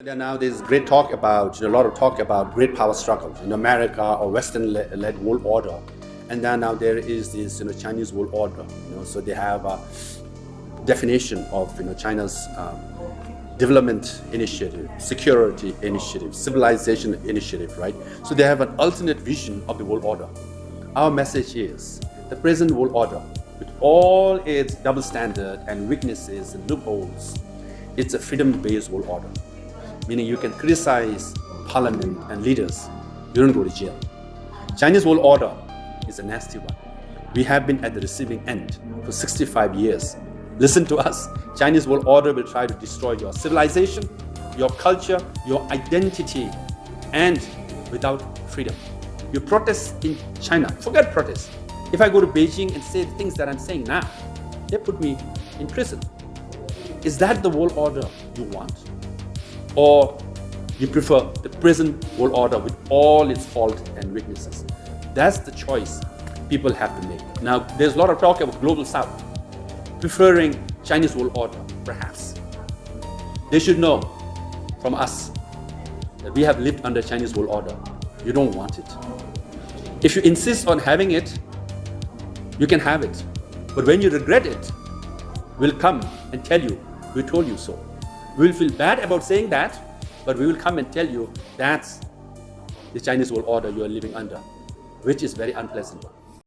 Yeah, now there's great talk about, a lot of talk about great power struggle in America or Western-led world order, and then now there is this, Chinese world order. So they have a definition of, China's development initiative, security initiative, civilization initiative, right? So they have an alternate vision of the world order. Our message is the present world order, with all its double standard and weaknesses and loopholes, it's a freedom-based world order. Meaning you can criticize parliament and leaders, you don't go to jail. Chinese world order is a nasty one. We have been at the receiving end for 65 years. Listen to us. Chinese world order will try to destroy your civilization, your culture, your identity, and without freedom. You protest in China, forget protest. If I go to Beijing and say the things that I'm saying now, they put me in prison. Is that the world order you want? Or you prefer the present world order with all its faults and weaknesses? That's the choice people have to make. Now, there's a lot of talk about Global South, preferring Chinese world order, perhaps. They should know from us that we have lived under Chinese world order. You don't want it. If you insist on having it, you can have it. But when you regret it, we'll come and tell you, we told you so. We'll feel bad about saying that, but we will come and tell you that's the Chinese world order you are living under, which is very unpleasant.